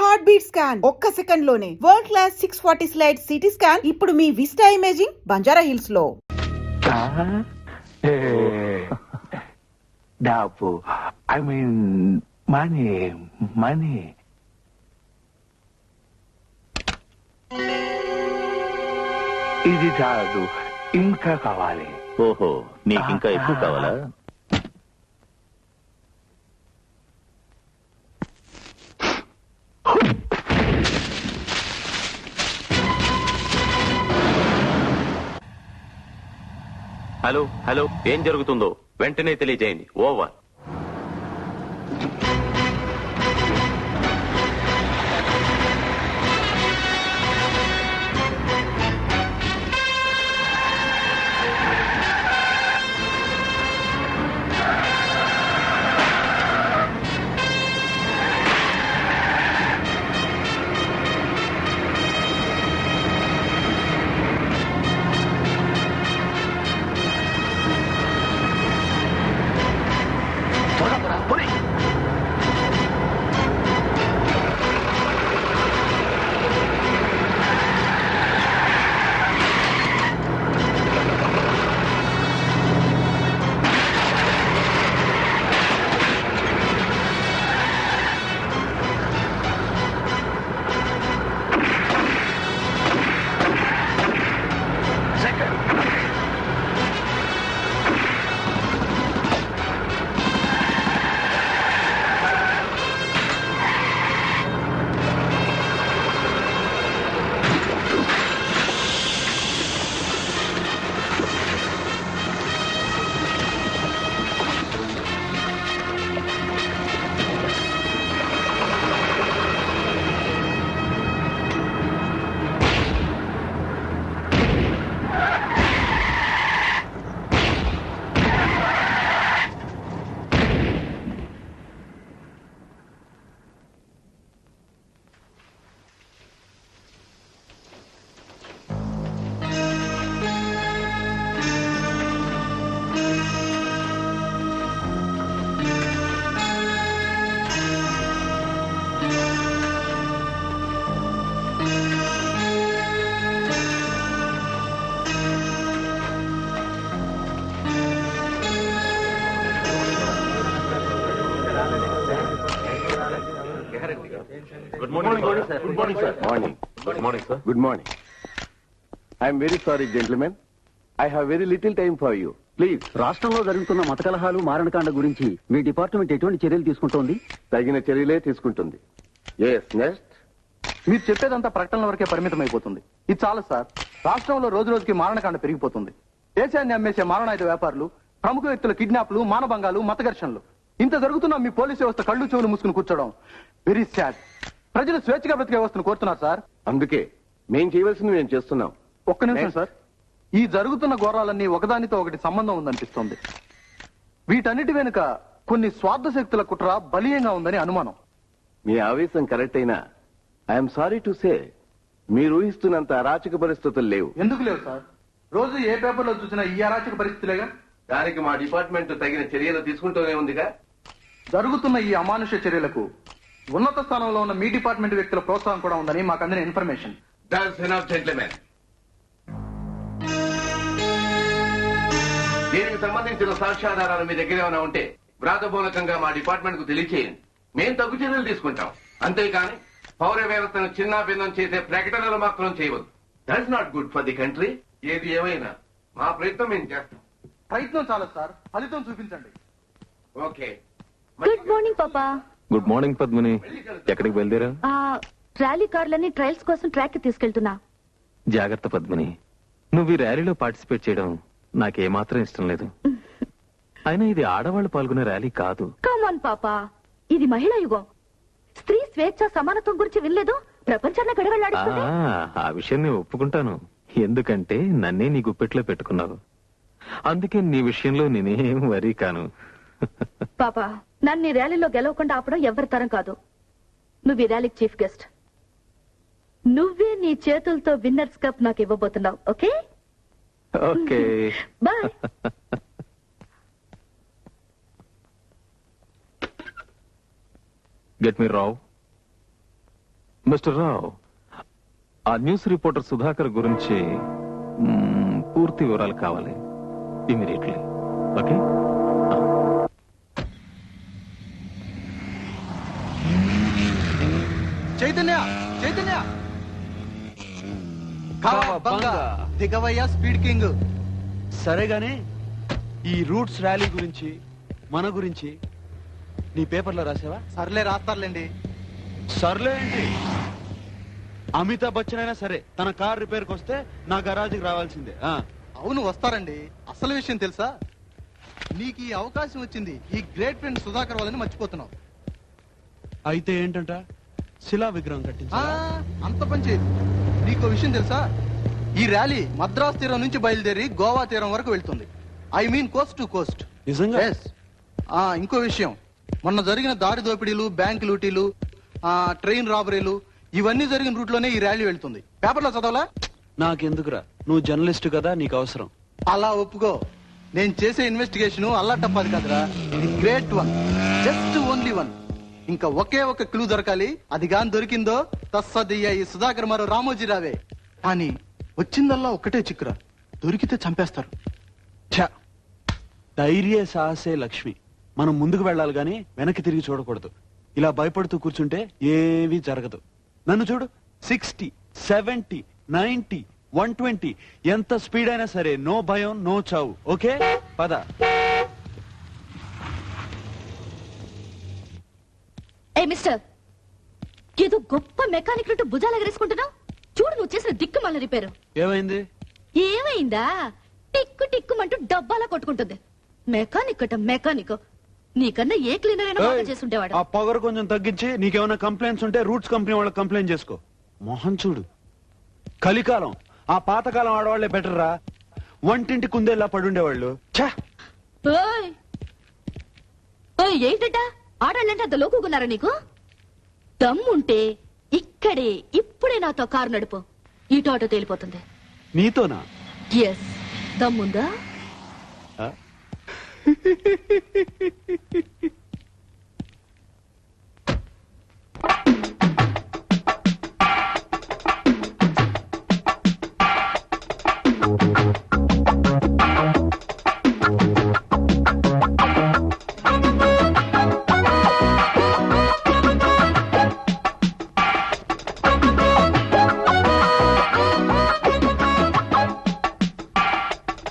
Heart beat scan ఒక్క second లోనే world class 640 slide CT scan ఇప్పుడు మీ విస్టా ఇమేజింగ్ బంజారా హిల్స్ లో. డబ్బు ఐ మీన్ మనీ ఇది చాలు, ఇంకా కావాలి. ఓహో, నీకింకా ఎక్కువ కావాలా? హలో హలో, ఏం జరుగుతుందో వెంటనే తెలియజేయండి. Over. Good morning sir. Good morning sir. Good morning sir. Good morning. I'm very sorry gentlemen, I have very little time for you. Please. రాష్ట్రంలో జరుగుతున్న మత కలహాలు, మారణకాండ గురించి మీ డిపార్ట్మెంట్ ఎటువంటి చర్యలు తీసుకుంటోంది? తగిన చర్యలే తీసుకుంటుంది. Yes, next. మీరు చెప్పేదంతా ప్రకటనల వరకే పరిమితం అయిపోతుంది. ఇది చాలా సార్. రాష్ట్రంలో రోజు రోజుకి మారణకాండ పెరిగిపోతుంది. దేశాన్ని అమ్మేసే మారణాయుధ వ్యాపారులు, ప్రముఖ వ్యక్తుల కిడ్నాప్లు, మానభంగాలు, మత ఘర్షణలు, ఇంత జరుగుతున్న మీ పోలీసు వ్యవస్థ కళ్ళు చెవులు మూసుకుని కూర్చోవడం వెరీ సాడ్. ప్రజలు స్వేచ్ఛగా బ్రతికే వ్యవస్థను కోరుతున్నారు సార్. అందుకే మేం చేయవలసింది మేము చేస్తున్నాం. ఒక్క నిమిషం సార్. ఈ జరుగుతున్న ఘోరాలన్నీ ఒకదానితో ఒకటి సంబంధం ఉందనిపిస్తోంది. వీటన్నిటి వెనుక కొన్ని స్వార్థ శక్తుల కుట్ర బలీయంగా ఉందని అనుమానం. మీ ఆవేశం కరెక్ట్ అయినా ఐఎమ్ సారీ టు సే మీరు ఊహిస్తున్నంత అరాచక పరిస్థితులు లేవు. ఎందుకు లేవు సార్? రోజు ఏ పేపర్లో చూసినా ఈ అరాచక పరిస్థితులేగా. దానికి మా డిపార్ట్మెంట్ తగిన చర్యలు తీసుకుంటూనే ఉందిగా. జరుగుతున్న ఈ అమానుష చర్యలకు ఉన్నత స్థానంలో ఉన్న మీ డిపార్ట్మెంట్ వ్యక్తుల ప్రోత్సాహం కూడా ఉందని మాకు అందిన ఇన్ఫర్మేషన్. That's enough, gentlemen. దీనికి సంబంధించిన సాక్ష్యాధారాలు మీ దగ్గర ఏమైనా ఉంటే వ్రాతపూర్వకంగా మా డిపార్ట్మెంట్ కు తెలియచేయండి. మేం తగ్గు చర్యలు తీసుకుంటాం. అంతేకాని పౌర వ్యవస్థను చిన్నాభిన్నం చేసే ప్రకటనలు మాత్రం చేయవద్దు. That's not good for the country. ఏది ఏమైనా మా ప్రయత్నం మేము చేస్తాం. ప్రయత్నం చాలా సార్, ఫలితం చూపించండి. ఓకే. గుడ్ మార్నింగ్ పాపా. Good morning Padmini. ఎక్కడికి బయలుదేరా? ర్యాలీ కార్లన్నీ ట్రయల్స్ కోసం ట్రాక్ కి తీసుకెళ్తున్నా. జాగ్రత్త పద్మిని, నువ్వు ఈ ర్యాలీలో పార్టిసిపేట్ చేయడం నాకేమాత్రం ఇష్టం లేదు. అయినా ఇది ఆడవాళ్లు పాల్గొనే ర్యాలీ కాదు. కమాన్ పాపా, ఇది మహిళా యుగం. స్త్రీ స్వేచ్ఛ సమానత్వం గురించి వినలేదు? ప్రపంచాన్ని గడగడలాడిస్తుంది. ఆ విషయం నేను ఒప్పుకుంటాను. ఎందుకంటే నన్నే నీ గుప్పెట్లో పెట్టుకున్నావు. అందుకే నీ విషయంలో నేనేం వరీ కాను. పాపా, నన్ను ఈ ర్యాలీలో గెలవకుండా ఆపడం ఎవరి తరం కాదు. నువ్వు ఈ ర్యాలీకి చీఫ్ గెస్ట్. నువ్వే నీ చేతులతో విన్నర్స్ కప్ నాకు ఇవ్వబోతున్నావు. Okay okay, boy. Get me Rao. Mister Rao, ఆ న్యూస్ రిపోర్టర్ సుధాకర్ గురించి పూర్తి వివరాలు కావాలి ఇమీడియట్లీ. ఓకే? చైతన్య చైతన్య దిగవయ్యా స్పీడ్ కింగ్. సరే గాని ఈ రూట్స్ ర్యాలీ గురించి మన గురించి నీ పేపర్లో రాసావా? సర్లే రాస్తారులేండి. సర్లే ఏంటి, అమితాబ్ బచ్చన్ అయినా సరే తన కార్ రిపేర్కి వస్తే నా గరాజ్కి రావాల్సిందే. అవును వస్తారండి. అసలు విషయం తెలుసా, నీకు ఈ అవకాశం వచ్చింది ఈ గ్రేట్ ఫ్రెండ్ సుధాకర్ వాళ్ళని మర్చిపోతున్నావు. అయితే ఏంటంట, శిలా విగ్రహం కట్టించా? అంత పని చేయదు. నీకు విషయం తెలుసా, ఈ ర్యాలీ మద్రాస్ తీరం నుంచి బయలుదేరి గోవా తీరం వరకు వెళ్తుంది. I mean Coast to Coast. నిజంగా? ఇంకో విషయం, మొన్న జరిగిన దారి దోపిడీలు, బ్యాంక్ లూటీలు, ట్రైన్ రాబరీలు ఇవన్నీ జరిగిన రూట్ లోనే ఈ ర్యాలీ వెళ్తుంది. పేపర్లో చదవలా? నాకెందుకురా, నువ్వు జర్నలిస్ట్ కదా, నీకు అవసరం. అలా ఒప్పుకో. నేను చేసే ఇన్వెస్టిగేషన్ అల్లా టప్పది కాదురా, ఇది great one, just only one. ఇంకా ఒకే ఒక క్లూ దొరకాలి. అది గాని దొరికిందో తస్సదయ్యా ఈ సుధాకర్ మరో రామోజీ రావే. కానీ వచ్చిందల్లా ఒక్కటే చిక్కురా, దొరికితే చంపేస్తారు. ఛ! ధైర్య సాహసే లక్ష్మి. మనం ముందుకు వెళ్ళాలి గాని వెనక్కి తిరిగి చూడకూడదు. ఇలా భయపడుతూ కూర్చుంటే ఏమీ జరగదు. నన్ను చూడు, 60, 70, 90, 120 ఎంత స్పీడ్ అయినా సరే నో భయం, నో చావు. ఓకే పద. ఏ మిస్టర్, ఏదో గొప్ప మెకానిక్ ను భుజాలు ఎగరేసుకుంటున్నావు. చూడు నువ్వు చేసిన దిక్కు మళ్ళీ రిపేరు. ఏమైంది? ఏమైందా? టిక్కు టిక్కుమంటూ డబ్బాలా కొట్టుకుంటుంది. మెకానిక్ అట మెకానిక్. నీకన్నా ఏ క్లీనర్ అయినా బాగా చేస్తుండేవాడు. ఆ పొగరు కొంచెం తగ్గించి, నీకేమైనా కంప్లైంట్స్ ఉంటే రూట్స్ కంపెనీ వాళ్ళకి కంప్లైంట్ చేసుకో. మోహన్ చూడు, కలికాలం ఆ పాతకాలం ఆడవాళ్లే బెటర్ రా. వంటింటి కుందేలా పడుండేవాళ్ళు. ఓయ్ ఓయ్, ఏంటట ఆడాలంటే అంత లోకున్నారా నీకు? దమ్ముంటే ఇక్కడే ఇప్పుడే నాతో కారు నడుపు, ఇటు ఆటో తేలిపోతుంది. నీతోనా? ఎస్, దమ్ముందా?